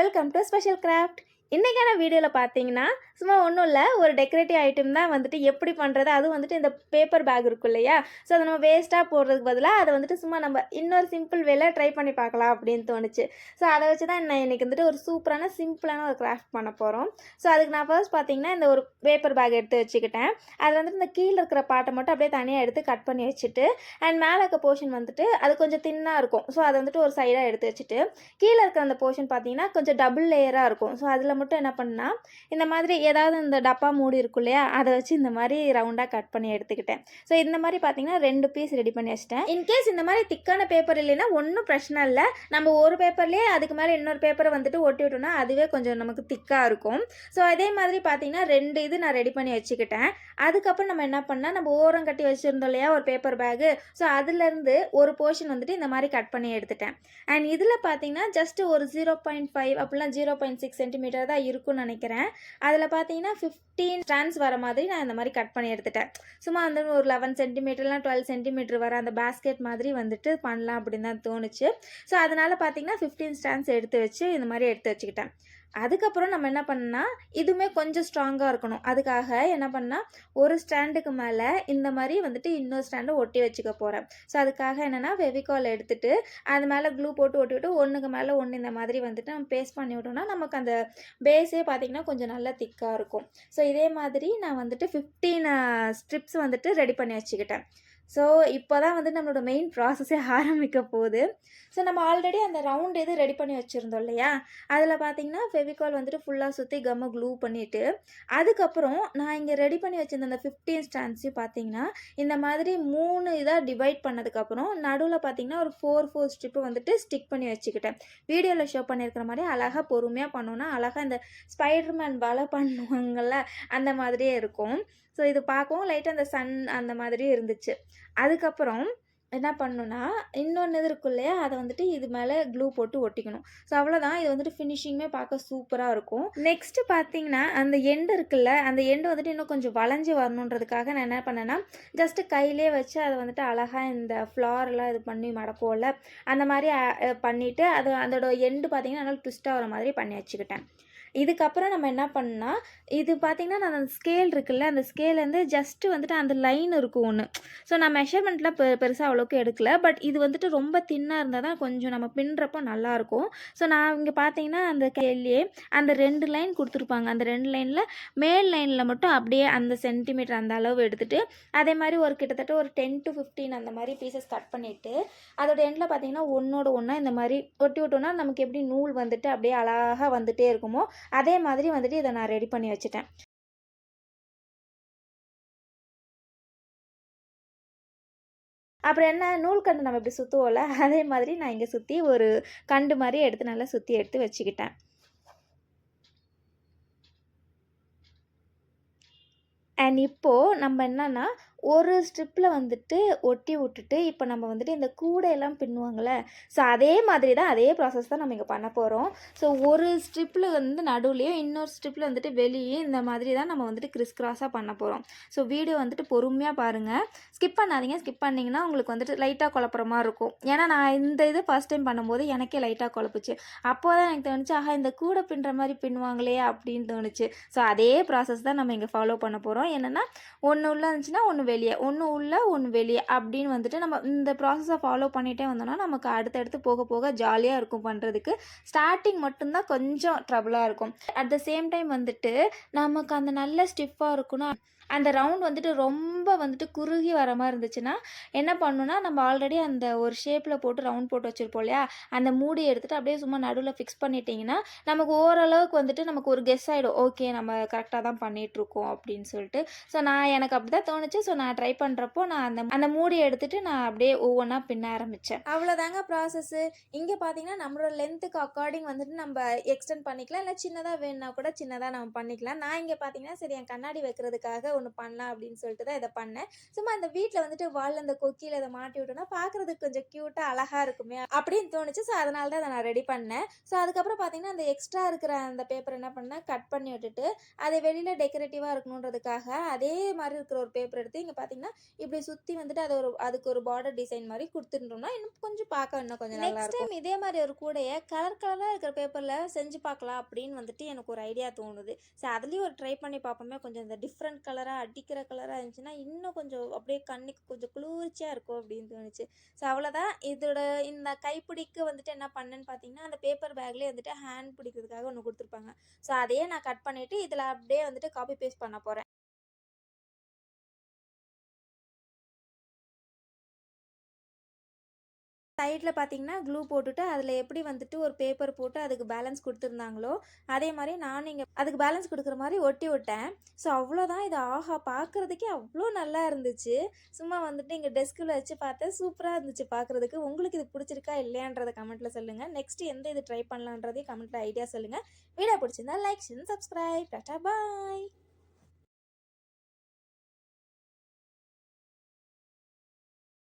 Welcome to special craft. இன்றைக்கான வீடியோவில் பார்த்தீங்கன்னா சும்மா ஒன்றும் இல்லை, ஒரு டெக்கரேட்டிவ் ஐட்டம் தான் வந்துட்டு எப்படி பண்ணுறது. அதுவும் வந்துட்டு இந்த பேப்பர் பேக் இருக்கும் இல்லையா, ஸோ அதை நம்ம வேஸ்ட்டாக போடுறதுக்கு பதிலாக அதை வந்துட்டு சும்மா நம்ம இன்னொரு சிம்பிள் வேலை ட்ரை பண்ணி பார்க்கலாம் அப்படின்னு தோணுச்சு. ஸோ அதை வச்சு தான் நான் இன்றைக்கி வந்துட்டு ஒரு சூப்பரான சிம்பிளான ஒரு கிராஃப்ட் பண்ண போகிறோம். ஸோ அதுக்கு நான் ஃபர்ஸ்ட் பார்த்தீங்கன்னா இந்த ஒரு பேப்பர் பேக் எடுத்து வச்சுக்கிட்டேன். அதில் வந்துட்டு இந்த கீழே இருக்கிற பாட்டை மட்டும் அப்படியே தனியாக எடுத்து கட் பண்ணி வச்சுட்டு, அண்ட் மேலே இருக்க போர்ஷன் வந்துட்டு அது கொஞ்சம் தின்னாக இருக்கும். ஸோ அதை வந்துட்டு ஒரு சைடாக எடுத்து வச்சுட்டு, கீழே இருக்கிற அந்த போர்ஷன் பார்த்தீங்கன்னா கொஞ்சம் டபுள் லேயராக இருக்கும். ஸோ அதில் மட்டும் என்ன பண்ணால் இந்த மாதிரி ஏதாவது இந்த டப்பா மூடி இருக்கும் இல்லையா, அதை வச்சு இந்த மாதிரி ரவுண்டாக கட் பண்ணி எடுத்துக்கிட்டேன். ஸோ இந்த மாதிரி பார்த்தீங்கன்னா 2 பீஸ் ரெடி பண்ணி வச்சிட்டேன். இன்கேஸ் இந்த மாதிரி திக்கான பேப்பர் இல்லைன்னா ஒன்றும் பிரச்சனை இல்லை, நம்ம ஒரு பேப்பர்லேயே அதுக்கு மேலே இன்னொரு பேப்பரை வந்துட்டு ஒட்டி விட்டோம்னா அதுவே கொஞ்சம் நமக்கு திக்காக இருக்கும். ஸோ அதே மாதிரி பார்த்தீங்கன்னா 2 இது நான் ரெடி பண்ணி வச்சுக்கிட்டேன். அதுக்கப்புறம் நம்ம என்ன பண்ணால், நம்ம ஓரம் கட்டி வச்சுருந்தோம் இல்லையா ஒரு பேப்பர் பேகு, ஸோ அதுலேருந்து ஒரு போர்ஷன் வந்துட்டு இந்த மாதிரி கட் பண்ணி எடுத்துட்டேன். அண்ட் இதில் பார்த்தீங்கன்னா ஜஸ்ட் ஒரு 0.5 அப்படிலாம் 0.6 சென்டிமீட்டர் தான் இருக்கும்னு நினைக்கிறேன். அதில் பார்த்தீங்கன்னா 15 ஸ்ட்ராண்ட்ஸ் வர மாதிரி நான் இந்த மாதிரி கட் பண்ணி எடுத்துட்டேன். சும்மா வந்து ஒரு 11 சென்டிமீட்டர்லாம் 12 சென்டிமீட்டர் வர அந்த பேஸ்கெட் மாதிரி வந்துட்டு பண்ணலாம் அப்படின்னு தான் தோணுச்சு. ஸோ அதனால் பார்த்தீங்கன்னா 15 ஸ்ட்ராண்ட்ஸ் எடுத்து வச்சு இந்த மாதிரி எடுத்து வச்சுக்கிட்டேன். அதுக்கப்புறம் நம்ம என்ன பண்ணால், இதுவுமே கொஞ்சம் ஸ்ட்ராங்காக இருக்கணும். அதுக்காக என்ன பண்ணால், ஒரு ஸ்டாண்டுக்கு மேலே இந்த மாதிரி வந்துட்டு இன்னொரு ஸ்டாண்டை ஒட்டி வச்சுக்க போகிறேன். ஸோ அதுக்காக என்னென்னா ஃபெவிகால் எடுத்துகிட்டு அது மேலே க்ளூ போட்டு ஒட்டிவிட்டு ஒன்றுக்கு மேலே ஒன்று இந்த மாதிரி வந்துட்டு நம்ம பேஸ்ட் பண்ணி விட்டோம்னா நமக்கு அந்த பேஸே பார்த்திங்கன்னா கொஞ்சம் நல்லா திக்காக இருக்கும். ஸோ இதே மாதிரி நான் வந்துட்டு 15 ஸ்ட்ரிப்ஸ் வந்துட்டு ரெடி பண்ணி வச்சுக்கிட்டேன். ஸோ இப்போ தான் வந்து நம்மளோட மெயின் ப்ராசஸே ஆரம்பிக்க போகுது. ஸோ நம்ம ஆல்ரெடி அந்த ரவுண்ட் இது ரெடி பண்ணி வச்சுருந்தோம் இல்லையா, அதில் பார்த்திங்கன்னா ஃபெவிகால் வந்துட்டு ஃபுல்லாக சுற்றி கம்மை க்ளூ பண்ணிவிட்டு, அதுக்கப்புறம் நான் இங்கே ரெடி பண்ணி வச்சுருந்த அந்த 15 ஸ்டாண்ட்ஸையும் பார்த்திங்கன்னா இந்த மாதிரி 3 இதாக டிவைட் பண்ணதுக்கப்புறம் நடுவில் பார்த்திங்கன்னா ஒரு 4 ஸ்ட்ரிப்பு வந்துட்டு ஸ்டிக் பண்ணி வச்சுக்கிட்டேன். வீடியோவில் ஷோ பண்ணியிருக்கிற மாதிரி அழகாக பொறுமையாக பண்ணோன்னா அழகாக இந்த ஸ்பைடர்மேன் வலை பண்ணுவாங்கள்ல அந்த மாதிரியே இருக்கும். ஸோ இது பார்க்கவும் லைட்டாக அந்த சன் அந்த மாதிரி இருந்துச்சு. அதுக்கப்புறம் என்ன பண்ணணுன்னா, இன்னொன்று இது இருக்கும் இல்லையா, அதை வந்துட்டு இது மேலே க்ளூ போட்டு ஒட்டிக்கணும். ஸோ அவ்வளோதான். இது வந்துட்டு ஃபினிஷிங்குமே பார்க்க சூப்பராக இருக்கும். நெக்ஸ்ட்டு பார்த்தீங்கன்னா அந்த எண்டு இருக்குல்ல, அந்த எண்டு வந்துட்டு இன்னும் கொஞ்சம் வளைஞ்சி வரணுன்றதுக்காக நான் என்ன பண்ணேன்னா, ஜஸ்ட்டு கையிலே வச்சு அதை வந்துட்டு அழகாக இந்த ஃப்ளாரெலாம் இது பண்ணி மடக்குவோம்ல, அந்த மாதிரி பண்ணிவிட்டு அது அதோட எண்டு பார்த்திங்கன்னா நல்லா ட்விஸ்ட்டாக வர மாதிரி பண்ணி வச்சுக்கிட்டேன். இதுக்கப்புறம் நம்ம என்ன பண்ணால், இது பார்த்திங்கன்னா நான் அந்த ஸ்கேல் இருக்குல்ல, அந்த ஸ்கேலேருந்து ஜஸ்ட்டு வந்துட்டு அந்த லைன் இருக்கும் ஒன்று. ஸோ நான் மெஷர்மெண்ட்லாம் பெருசாக அவ்வளோக்கு எடுக்கல. பட் இது வந்துட்டு ரொம்ப தின்னாக இருந்தால் தான் கொஞ்சம் நம்ம பின்னுறப்போ நல்லாயிருக்கும். ஸோ நான் இங்கே பார்த்தீங்கன்னா அந்த ஸ்கேல்லையே அந்த 2 லைன் கொடுத்துருப்பாங்க. அந்த 2 லைனில் மேல் லைனில் மட்டும் அப்படியே அந்த சென்டிமீட்டர் அந்த அளவு எடுத்துகிட்டு, அதே மாதிரி ஒரு கிட்டத்தட்ட ஒரு 10 to 15 அந்த மாதிரி பீசஸ் கட் பண்ணிவிட்டு, அதோட எண்டில் பார்த்திங்கன்னா ஒன்றோட ஒன்றா இந்த மாதிரி ஒட்டி விட்டோன்னா நமக்கு எப்படி நூல் வந்துட்டு அப்படியே அழகாக வந்துகிட்டே இருக்குமோ அதே மாதிரி வந்துட்டு இதை நான் ரெடி பண்ணி வச்சுட்டேன். அப்புறம் என்ன, நூல் கண்டு நம்ம இப்படி சுற்றுவோம்ல, அதே மாதிரி நான் இங்கே சுற்றி ஒரு கண்டு மாதிரி எடுத்து நல்லா சுற்றி எடுத்து வச்சுக்கிட்டேன். அண்ட் இப்போது நம்ம என்னென்னா ஒரு ஸ்ட்ரிப்பில் வந்துட்டு ஒட்டி விட்டுட்டு, இப்போ நம்ம வந்துட்டு இந்த கூடையெல்லாம் பின்னுவாங்கள்ல, ஸோ அதே மாதிரி தான் அதே ப்ராசஸ் தான் நம்ம இங்கே பண்ண போகிறோம். ஸோ ஒரு ஸ்ட்ரிப்பில் வந்து நடுவுலையும் இன்னொரு ஸ்ட்ரிப்பில் வந்துட்டு வெளியே இந்த மாதிரி தான் நம்ம வந்துட்டு கிறிஸ் கிராஸாக பண்ண போகிறோம். ஸோ வீடியோ வந்துட்டு பொறுமையாக பாருங்கள், ஸ்கிப் பண்ணாதீங்க. ஸ்கிப் பண்ணிங்கன்னா உங்களுக்கு வந்துட்டு லைட்டாக குழப்புற மாதிரி இருக்கும். ஏன்னா நான் இந்த இது ஃபஸ்ட் டைம் பண்ணும்போது எனக்கே லைட்டாக குழப்புச்சு. அப்போ தான் எனக்கு தோணுச்சு, ஆஹா இந்த கூடை பின்னுற மாதிரி பின்னுவாங்களே அப்படின்னு தோணுச்சு. ஸோ அதே ப்ராசஸ் தான் நம்ம இங்கே ஃபாலோ பண்ண போகிறோம். என்னென்னா ஒன்று உள்ளே இருந்துச்சுன்னா ஒன்று வெளியே, ஒன்று உள்ள ஒன்று வெளியே அப்படின்னு வந்துட்டு நம்ம இந்த ப்ராசஸை ஃபாலோ பண்ணிகிட்டே வந்தோம்னா நமக்கு அடுத்தடுத்து போக போக ஜாலியாக இருக்கும் பண்ணுறதுக்கு. ஸ்டார்டிங் மட்டும்தான் கொஞ்சம் ட்ரபிளாக இருக்கும். அட் த சேம் டைம் வந்துட்டு நமக்கு அந்த நல்ல ஸ்டிஃபாக இருக்குன்னா, அந்த ரவுண்ட் வந்துட்டு ரொம்ப வந்துட்டு குறுகி வர மாதிரி இருந்துச்சுன்னா என்ன பண்ணணுன்னா, நம்ம ஆல்ரெடி அந்த ஒரு ஷேப்பில் போட்டு ரவுண்ட் போட்டு வச்சுருப்போம் இல்லையா, அந்த மூடி எடுத்துகிட்டு அப்படியே சும்மா நடுவில் ஃபிக்ஸ் பண்ணிட்டிங்கன்னா நமக்கு ஓரளவுக்கு வந்துட்டு நமக்கு ஒரு கெஸ் ஆகிடும், ஓகே நம்ம கரெக்டாக தான் பண்ணிகிட்ருக்கோம் அப்படின்னு சொல்லிட்டு. ஸோ எனக்கு அப்படி தான் தோணுச்சு. ஸோ நான் ட்ரை பண்ணுறப்போ நான் அந்த மூடியை எடுத்துகிட்டு நான் அப்படியே ஒவ்வொன்றா பின்ன ஆரம்பித்தேன். அவ்வளோதாங்க ப்ராசஸ்ஸு. இங்கே பார்த்தீங்கன்னா நம்மளோட லென்த்துக்கு அக்கார்டிங் வந்துட்டு நம்ம எக்ஸ்டெண்ட் பண்ணிக்கலாம், இல்லை சின்னதாக வேணுன்னா கூட சின்னதாக நம்ம பண்ணிக்கலாம். நான் இங்கே பார்த்தீங்கன்னா சரி என் கண்ணாடி வைக்கிறதுக்காக ஒன்று பண்ணலாம் அப்படின்னு சொல்லிட்டு தான் இதை பண்ணேன். சும்மா அந்த வீட்டில் வந்துட்டு வாலில் அந்த கொக்கியில் இதை மாட்டி விட்டோன்னா பார்க்குறதுக்கு கொஞ்சம் க்யூட்டாக அழகாக இருக்குமே அப்படின்னு தோணுச்சு. ஸோ அதனால தான் அதை நான் ரெடி பண்ணேன். ஸோ அதுக்கப்புறம் பார்த்தீங்கன்னா அந்த எக்ஸ்ட்ரா இருக்கிற அந்த பேப்பர் என்ன பண்ணேன், கட் பண்ணி விட்டுட்டு அதை வெளியில் டெக்கரேட்டிவாக இருக்கணுன்றதுக்காக அதே மாதிரி இருக்கிற ஒரு பேப்பர் எடுத்து இங்கே பார்த்தீங்கன்னா இப்படி சுற்றி வந்துட்டு அதுக்கு ஒரு பார்டர் டிசைன் மாதிரி கொடுத்துட்டோம்னா இன்னும் கொஞ்சம் பார்க்க இன்னும் கொஞ்சம் நல்லா இருக்கும். நெக்ஸ்ட் டைம் இதே மாதிரி ஒரு கூடைய கலராக இருக்கிற பேப்பரில் செஞ்சு பார்க்கலாம் அப்படின்னு வந்துட்டு எனக்கு ஒரு ஐடியா தோணுது. ஸோ அதுலேயும் ஒரு ட்ரை பண்ணி பார்ப்போமே. கொஞ்சம் இந்த டிஃப்ரெண்ட் கலராக அடிக்கிற கலராக இருந்துச்சுன்னா இன்னும் கொஞ்சம் அப்படியே கண்ணுக்கு கொஞ்சம் குளிர்ச்சியாக இருக்கும் அப்படின்னு தோணுச்சு. ஸோ அவ்வளோதான். இந்த கைப்பிடிக்கு வந்துட்டு என்ன பண்ணேன்னு பார்த்தீங்கன்னா அந்த பேப்பர் பேக்லேயே வந்துட்டு ஹேண்ட் பிடிக்கிறதுக்காக ஒன்று கொடுத்துருப்பாங்க. ஸோ அதையே நான் கட் பண்ணிவிட்டு இதில் அப்படியே வந்துட்டு காப்பி பேஸ்ட் பண்ண போகிறேன். சைடில் பார்த்தீங்கன்னா க்ளூ போட்டுட்டு அதில் எப்படி வந்துட்டு ஒரு பேப்பர் போட்டு அதுக்கு பேலன்ஸ் கொடுத்துருந்தாங்களோ அதே மாதிரி நானும் இங்கே அதுக்கு பேலன்ஸ் கொடுக்குற மாதிரி ஒட்டி விட்டேன். ஸோ அவ்வளோதான். இது ஆஹா பார்க்குறதுக்கே அவ்வளோ நல்லா இருந்துச்சு. சும்மா வந்துட்டு இங்கே டெஸ்கில் வச்சு பார்த்தேன். சூப்பராக இருந்துச்சு பார்க்குறதுக்கு. உங்களுக்கு இது பிடிச்சிருக்கா இல்லையான்றதை கமெண்ட்டில் சொல்லுங்கள். நெக்ஸ்ட் எந்த இது ட்ரை பண்ணலான்றதையும் கமெண்ட்டில் ஐடியா சொல்லுங்கள். வீடியோ பிடிச்சிருந்தா லைக், ஷேர், சப்ஸ்கிரைப். டாடா பாய்.